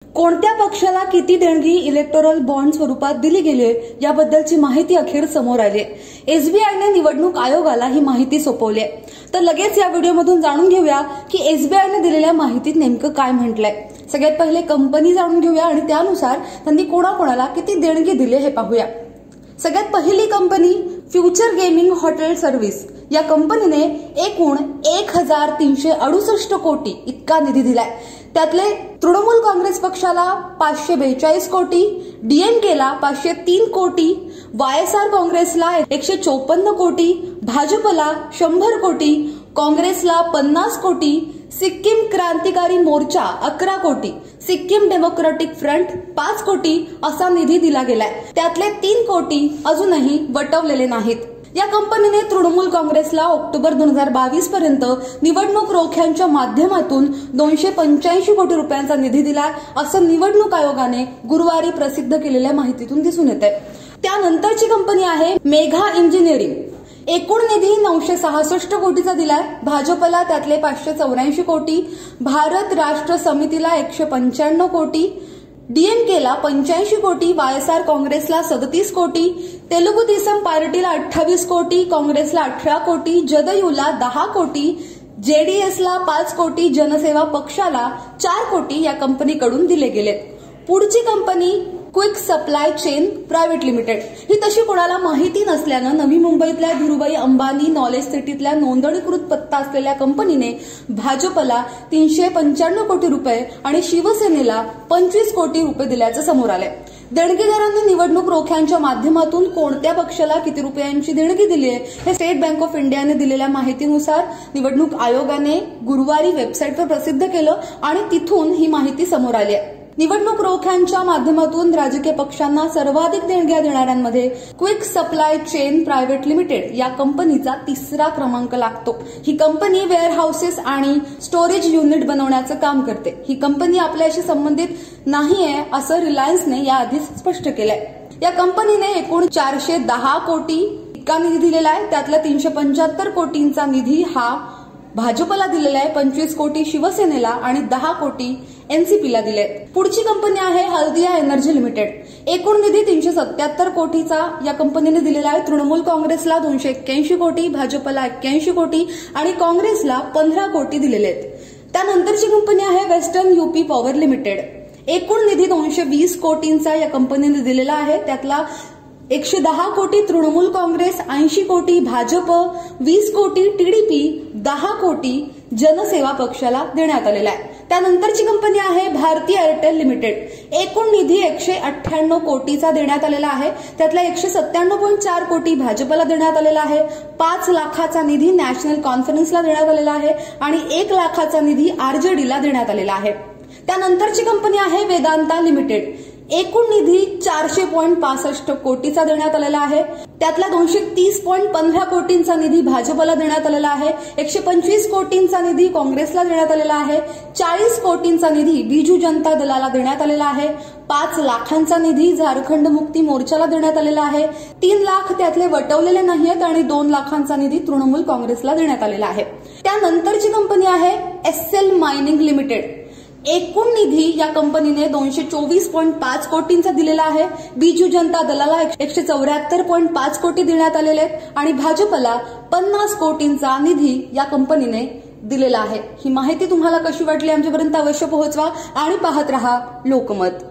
कोणत्या पक्षाला किती देणगी इलेक्टोरल बॉन्ड स्वरूपात दिली गेली याबद्दलची माहिती अखेर समोर आली आहे। एसबीआयने निवडणूक आयोगाला ही माहिती सोपवली आहे। तर लगेच या व्हिडिओमधून जाणून घेऊया की एसबीआयने दिलेल्या माहितीत नेमकं काय म्हटलंय। सगळ्यात पहिले कंपनी जाणून घेऊया आणि त्यानुसार त्यांनी कोणाकोणाला किती देणगी दिली हे पाहूया। सगळ्यात पहिली company future gaming hotel service या कंपनीने एकूण 1368 कोटी इतका निधी दिलाय। त्यातले तृणमूल काँग्रेस पक्षाला 542 कोटी, डीएमकेला 503 कोटी, वायएसआर काँग्रेसला 154 कोटी, भाजपला 100 कोटी, काँग्रेसला 50 कोटी, सिक्कीम क्रांतिकारी मोर्चा 11 कोटी, सिक्कीम डेमोक्रेटिक फ्रंट 5 कोटी असा निधी दिला गेलाय। त्यातले 3 कोटी अजूनही वटवलेले नाहीत। या कंपनीने तृणमूल काँग्रेसला ऑक्टोबर 2022 पर्यंत निवडणूक रोख्यांच्या माध्यमातून 285 कोटी रुपयांचा निधी दिला असं निवडणूक आयोगाने गुरुवारी प्रसिद्ध केलेल्या माहितीतून दिसून येते। त्यानंतरची कंपनी आहे मेघा इंजिनिअरिंग। एकूण निधी 966 कोटीचा दिलाय। भाजपला त्यातले 584 कोटी, भारत राष्ट्र समितीला 195 कोटी, डीएमकेला 85 कोटी, वायएसआर काँग्रेसला 37 कोटी, तेलुगु देसम पार्टीला 28 कोटी, काँग्रेसला 18 कोटी, जदयूला 10 कोटी, जेडीएसला 5 कोटी, जनसेवा पक्षाला 4 कोटी या कंपनीकडून दिले गेलेत। पुढची company quick supply chain private limited ही तशी कोणाला माहिती नसल्यानं नवी मुंबईतल्या धीरुभाई अंबानी नॉलेज सिटीतल्या नोंदणीकृत पत्ता असलेल्या कंपनीने भाजपला 395 कोटी रुपये आणि शिवसेनेला 25 कोटी रुपये दिल्याचं समोर आलंय। देणगीदारांनी निवडणूक रोख्यांच्या माध्यमातून कोणत्या पक्षाला किती रुपयांची देणगी दिली आहे हे स्टेट बँक ऑफ इंडियाने दिलेल्या माहितीनुसार निवडणूक आयोगाने गुरुवारी वेबसाईटवर प्रसिद्ध केलं आणि तिथून ही माहिती समोर आली आहे। निवडणूक रोख्यांच्या माध्यमातून राजकीय पक्षांना सर्वाधिक देणग्या देणाऱ्यांमध्ये quick supply chain private limited या कंपनीचा 3रा क्रमांक लागतो। ही कंपनी वेअर हाऊसेस आणि स्टोरेज युनिट बनवण्याचं काम करते। ही कंपनी आपल्याशी संबंधित नाहीये असं रिलायन्सने याआधीच स्पष्ट केलंय। या कंपनीने एकूण 410 कोटी इतका निधी दिलेला आहे। त्यातला 375 कोटींचा निधी हा भाजपला दिलेला आहे, 25 कोटी शिवसेनेला आणि 10 कोटी एनसीपीला दिले। पुढची कंपनी आहे हल्दिया एनर्जी लिमिटेड। एकूण निधी 377 कोटीचा या कंपनीने दिलेला आहे। तृणमूल काँग्रेसला 281 कोटी, भाजपला 81 कोटी आणि काँग्रेसला 15 कोटी दिलेले आहेत। त्यानंतरची कंपनी आहे वेस्टर्न यूपी पॉवर लिमिटेड। एकूण निधी 220 कोटींचा या कंपनीने दिलेला आहे। त्यातला 110 कोटी तृणमूल काँग्रेस, 80 कोटी भाजप, 20 कोटी टीडीपी, 10 कोटी जनसेवा पक्षाला देण्यात आलेला आहे। त्यानंतरची कंपनी आहे भारती एअरटेल लिमिटेड। एकूण निधी 198 कोटीचा देण्यात आलेला आहे। त्यातला 197.4 कोटी भाजपला देण्यात आलेला आहे, 5 लाखाचा निधी नॅशनल कॉन्फरन्सला देण्यात आलेला आहे आणि 1 लाखाचा निधी आरजेडीला देण्यात आलेला आहे। त्यानंतरची कंपनी आहे वेदांता लिमिटेड। एकूण निधी 400.65 कोटीचा देण्यात आलेला आहे। त्यातला 230.15 कोटींचा निधी भाजपला देण्यात आलेला आहे, 125 कोटींचा निधी काँग्रेसला देण्यात आलेला आहे, 40 कोटींचा निधी बिजू जनता दलाला देण्यात आलेला आहे, 5 लाखांचा निधी झारखंड मुक्ती मोर्चाला देण्यात आलेला आहे, 3 लाख त्यातले वटवलेले नाहीत आणि 2 लाखांचा निधी तृणमूल काँग्रेसला देण्यात आलेला आहे। त्यानंतरची कंपनी आहे एसएल मायनिंग लिमिटेड। एकूण निधी या कंपनीने 224.5 कोटींचा दिलेला आहे। बिजू जनता दलाला 174.5 कोटी देण्यात आलेले आहेत आणि भाजपला 50 कोटींचा निधी या कंपनीने दिलेला आहे। ही माहिती तुम्हाला कशी वाटली आमच्यापर्यंत अवश्य पोहोचवा आणि पाहत रहा लोकमत।